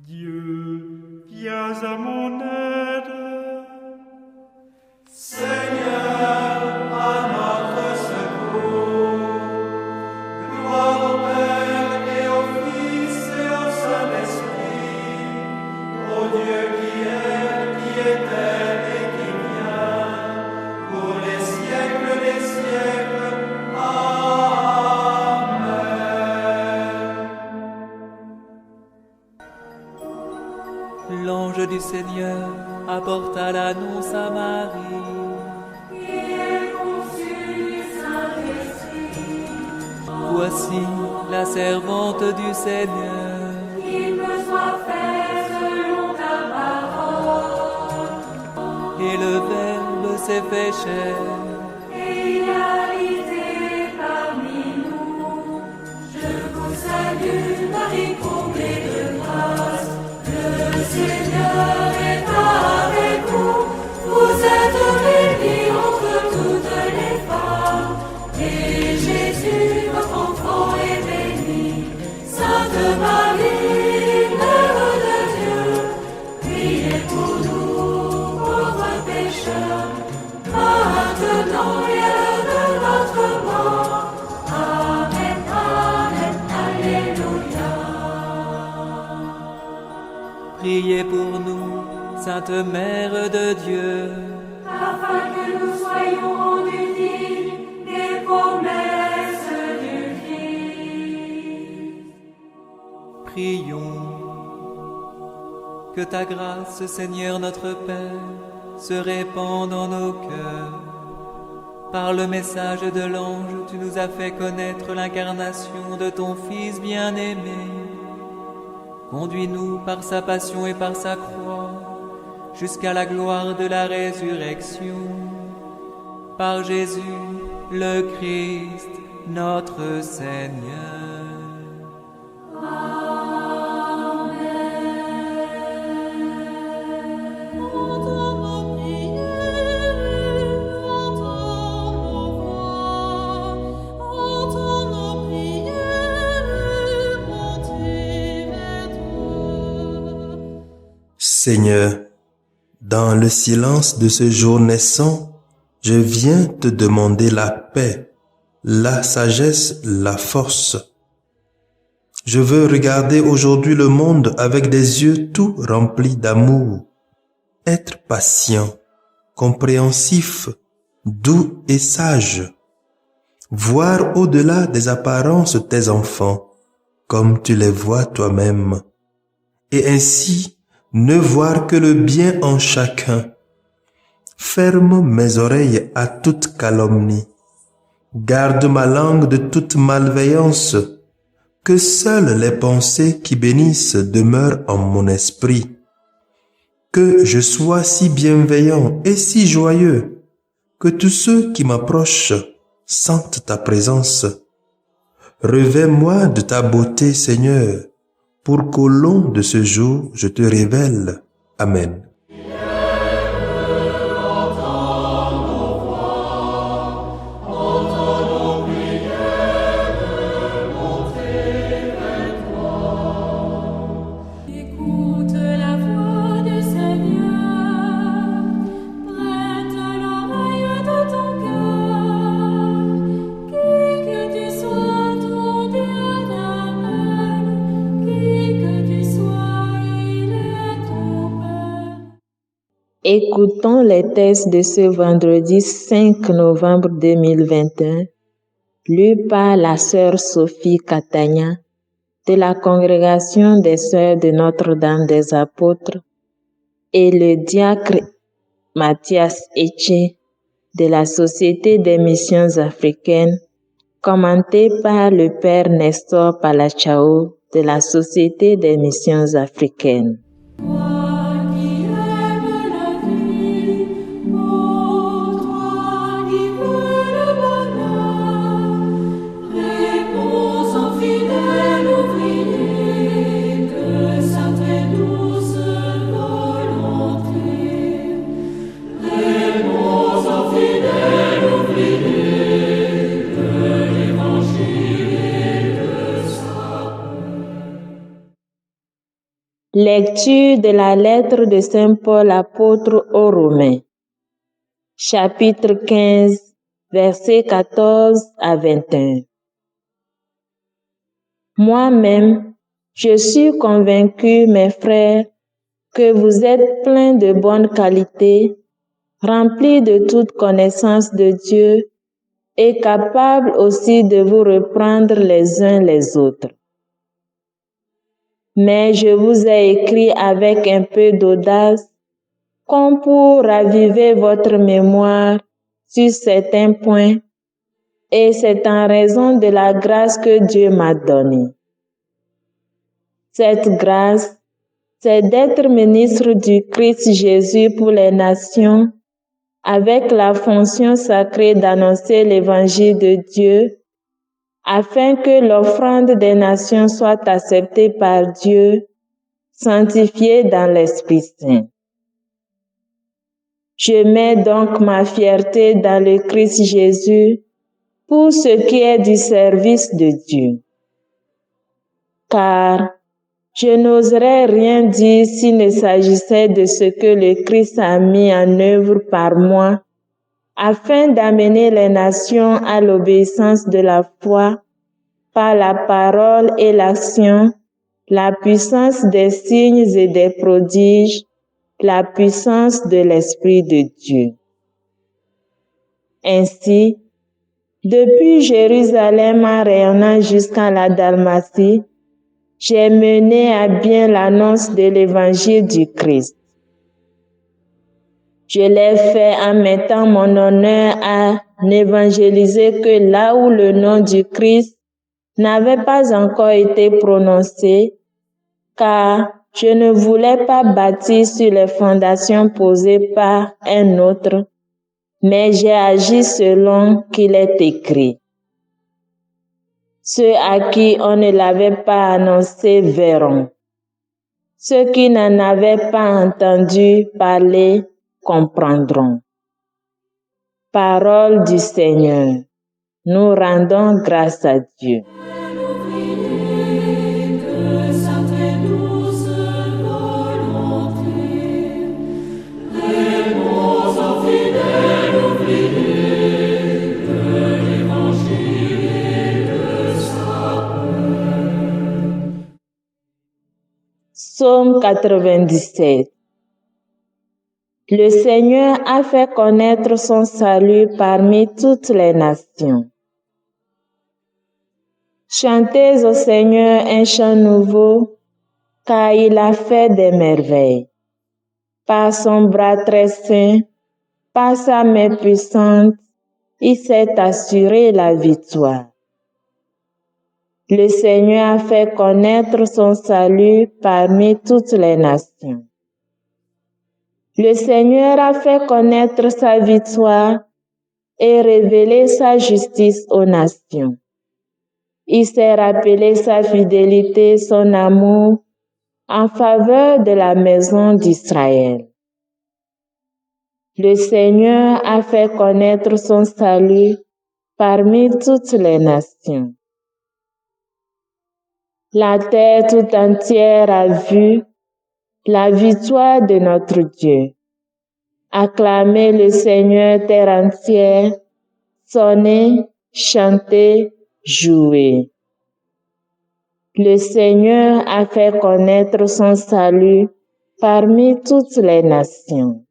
Dieu, viens à mon aide. Seigneur, à notre secours. Gloire au Père et au Fils et au Saint-Esprit, au Dieu qui était et qui vient, pour les siècles des siècles. Amen. L'ange du Seigneur apporta l'annonce à Marie. Voici la servante du Seigneur. Qu'il me soit fait selon ta parole. Et le Verbe s'est fait chair. Et il a habité parmi nous. Je vous salue, Marie, comblée de grâce. Le Seigneur est avec vous. Vous êtes bénie entre toutes les femmes. Et Jésus, votre enfant, est béni. Sainte Marie, Mère de Dieu, priez pour nous, pauvres pécheurs, maintenant et à l'heure de notre mort. Amen, Amen, Alléluia. Priez pour nous, Sainte Mère de Dieu. Afin que nous soyons rendus dignes des promesses du Christ. Prions. Que ta grâce, Seigneur notre Père, se répande en nos cœurs. Par le message de l'ange, tu nous as fait connaître l'incarnation de ton Fils bien-aimé. Conduis-nous par sa passion et par sa croix, jusqu'à la gloire de la résurrection. Par Jésus, le Christ, notre Seigneur. Seigneur, dans le silence de ce jour naissant, je viens te demander la paix, la sagesse, la force. Je veux regarder aujourd'hui le monde avec des yeux tout remplis d'amour, être patient, compréhensif, doux et sage, voir au-delà des apparences tes enfants, comme tu les vois toi-même, et ainsi ne voir que le bien en chacun. Ferme mes oreilles à toute calomnie. Garde ma langue de toute malveillance. Que seules les pensées qui bénissent demeurent en mon esprit. Que je sois si bienveillant et si joyeux, que tous ceux qui m'approchent sentent ta présence. Revêt-moi de ta beauté, Seigneur, pour qu'au long de ce jour, je te révèle. Amen. Écoute la voix du Seigneur, prête l'oreille de ton cœur. Qui que tu sois, ton Dieu t'appelle. Qui que tu sois, il est ton Père. Écoutons les textes de ce vendredi 5 novembre 2021, lus par la sœur Sophie Catania de la Congrégation des Sœurs de Notre-Dame des Apôtres et le diacre Mathias Etche de la Société des Missions Africaines, commenté par le Père Nestor Palachao de la Société des Missions Africaines. Toi qui aimes la vie, ô toi qui veux le bonheur, réponds en fidèle ouvrier que sainte et douce volonté. Réponds en fidèle ouvrier que l'Évangile est le salut. Lecture de la lettre de Saint Paul apôtre aux Romains, chapitre 15, versets 14 à 21. Moi-même, je suis convaincu, mes frères, que vous êtes pleins de bonnes qualités, remplis de toute connaissance de Dieu et capables aussi de vous reprendre les uns les autres. Mais je vous ai écrit avec un peu d'audace, comme pour raviver votre mémoire sur certains points, et c'est en raison de la grâce que Dieu m'a donnée. Cette grâce, c'est d'être ministre du Christ Jésus pour les nations, avec la fonction sacrée d'annoncer l'évangile de Dieu, afin que l'offrande des nations soit acceptée par Dieu, sanctifiée dans l'Esprit Saint. Je mets donc ma fierté dans le Christ Jésus pour ce qui est du service de Dieu. Car je n'oserais rien dire s'il ne s'agissait de ce que le Christ a mis en œuvre par moi, afin d'amener les nations à l'obéissance de la foi, par la parole et l'action, la puissance des signes et des prodiges, la puissance de l'Esprit de Dieu. Ainsi, depuis Jérusalem en rayonnant jusqu'à la Dalmatie, j'ai mené à bien l'annonce de l'évangile du Christ. Je l'ai fait en mettant mon honneur à n'évangéliser que là où le nom du Christ n'avait pas encore été prononcé, car je ne voulais pas bâtir sur les fondations posées par un autre, mais j'ai agi selon qu'il est écrit. Ceux à qui on ne l'avait pas annoncé verront. Ceux qui n'en avaient pas entendu parler comprendront. Parole du Seigneur. Nous rendons grâce à Dieu. Psaume 97. Le Seigneur a fait connaître son salut parmi toutes les nations. Chantez au Seigneur un chant nouveau, car il a fait des merveilles. Par son bras très saint, par sa main puissante, il s'est assuré la victoire. Le Seigneur a fait connaître son salut parmi toutes les nations. Le Seigneur a fait connaître sa victoire et révélé sa justice aux nations. Il s'est rappelé sa fidélité, son amour en faveur de la maison d'Israël. Le Seigneur a fait connaître son salut parmi toutes les nations. La terre tout entière a vu la victoire de notre Dieu. Acclamez le Seigneur terre entière, sonnez, chantez, jouez. Le Seigneur a fait connaître son salut parmi toutes les nations.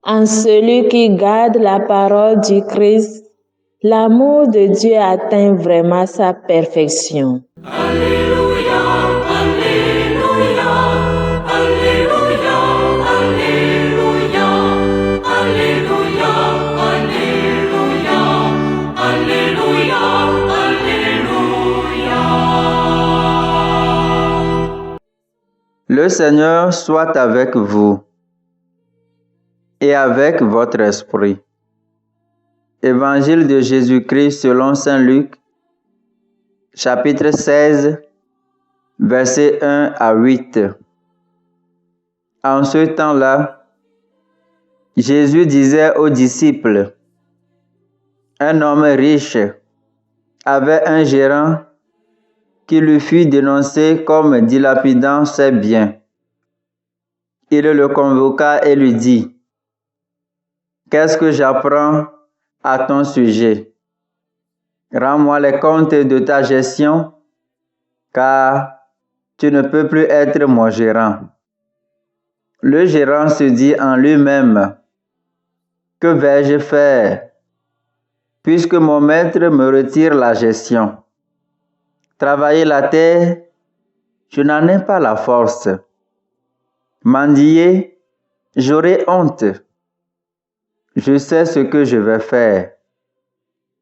En celui qui garde la parole du Christ, l'amour de Dieu atteint vraiment sa perfection. Alléluia, Alléluia, Alléluia, Alléluia, Alléluia, Alléluia, Alléluia, Alléluia. Le Seigneur soit avec vous et avec votre esprit. Évangile de Jésus-Christ selon Saint Luc, chapitre 16, versets 1 à 8. En ce temps-là, Jésus disait aux disciples, « Un homme riche avait un gérant qui lui fut dénoncé comme dilapidant ses biens. Il le convoqua et lui dit, « Qu'est-ce que j'apprends à ton sujet? Rends-moi les comptes de ta gestion, car tu ne peux plus être mon gérant. » Le gérant se dit en lui-même, « Que vais-je faire, puisque mon maître me retire la gestion? Travailler la terre, je n'en ai pas la force. Mendier, j'aurai honte. Je sais ce que je vais faire,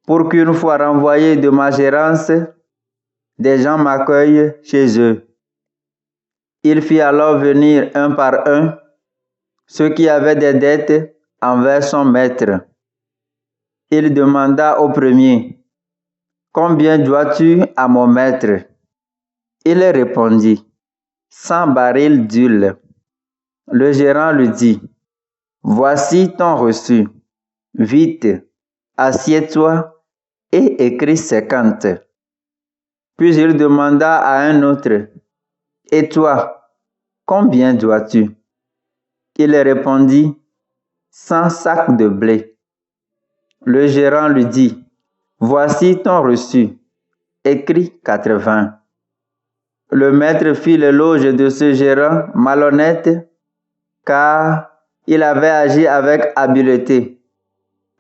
pour qu'une fois renvoyé de ma gérance, des gens m'accueillent chez eux. » Il fit alors venir un par un ceux qui avaient des dettes envers son maître. Il demanda au premier, « Combien dois-tu à mon maître? » Il répondit, « 100 barils d'huile. » Le gérant lui dit, « Voici ton reçu. Vite, assieds-toi et écris 50. » Puis il demanda à un autre, « Et toi, combien dois-tu? » Il répondit, « 100 sacs de blé. » Le gérant lui dit, « Voici ton reçu. Écris 80. » Le maître fit l'éloge de ce gérant malhonnête, car il avait agi avec habileté.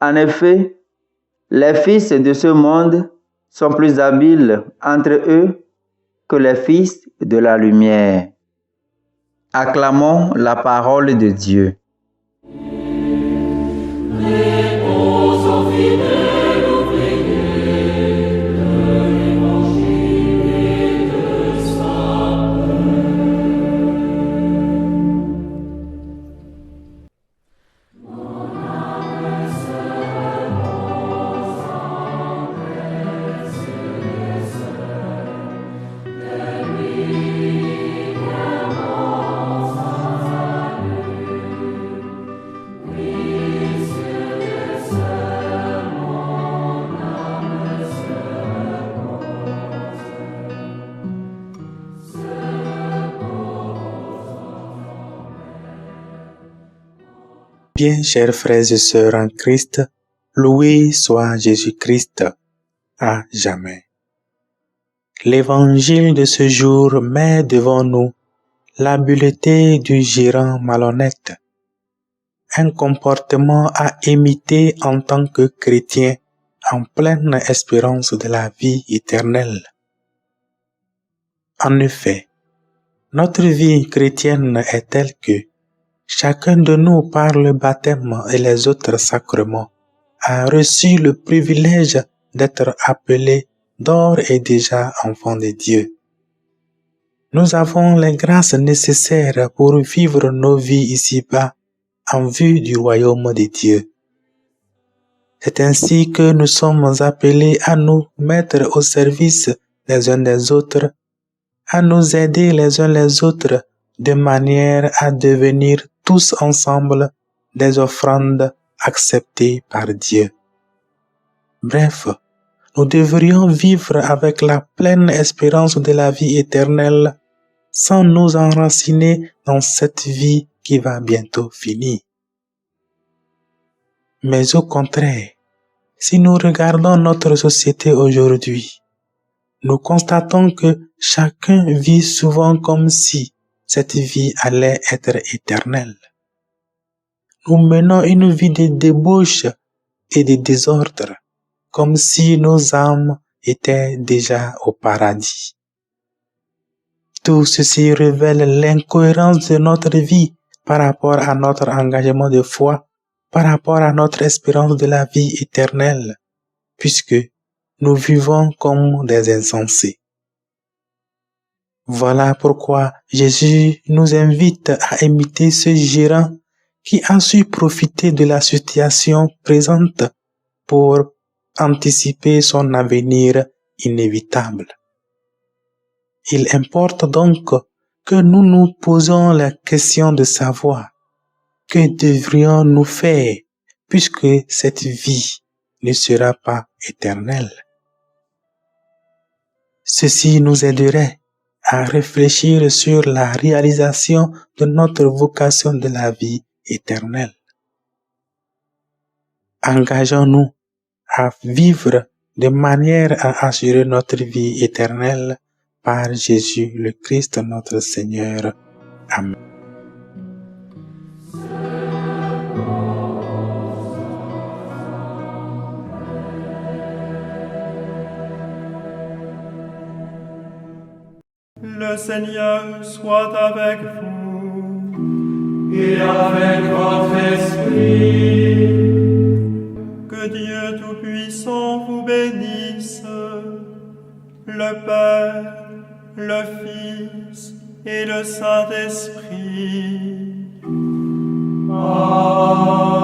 En effet, les fils de ce monde sont plus habiles entre eux que les fils de la lumière. Acclamons la parole de Dieu. Bien, chers frères et sœurs en Christ, loué soit Jésus-Christ à jamais. L'évangile de ce jour met devant nous l'habileté du gérant malhonnête, un comportement à imiter en tant que chrétien en pleine espérance de la vie éternelle. En effet, notre vie chrétienne est telle que chacun de nous, par le baptême et les autres sacrements, a reçu le privilège d'être appelé d'ores et déjà enfant de Dieu. Nous avons les grâces nécessaires pour vivre nos vies ici-bas en vue du royaume de Dieu. C'est ainsi que nous sommes appelés à nous mettre au service les uns des autres, à nous aider les uns les autres de manière à devenir tous ensemble des offrandes acceptées par Dieu. Bref, nous devrions vivre avec la pleine espérance de la vie éternelle sans nous enraciner dans cette vie qui va bientôt finir. Mais au contraire, si nous regardons notre société aujourd'hui, nous constatons que chacun vit souvent comme si cette vie allait être éternelle. Nous menons une vie de débauche et de désordre, comme si nos âmes étaient déjà au paradis. Tout ceci révèle l'incohérence de notre vie par rapport à notre engagement de foi, par rapport à notre espérance de la vie éternelle, puisque nous vivons comme des insensés. Voilà pourquoi Jésus nous invite à imiter ce gérant qui a su profiter de la situation présente pour anticiper son avenir inévitable. Il importe donc que nous nous posons la question de savoir que devrions-nous faire puisque cette vie ne sera pas éternelle. Ceci nous aiderait à réfléchir sur la réalisation de notre vocation de la vie éternelle. Engageons-nous à vivre de manière à assurer notre vie éternelle par Jésus le Christ notre Seigneur. Amen. Le Seigneur soit avec vous. Et avec votre esprit. Que Dieu Tout-Puissant vous bénisse, le Père, le Fils et le Saint-Esprit. Amen.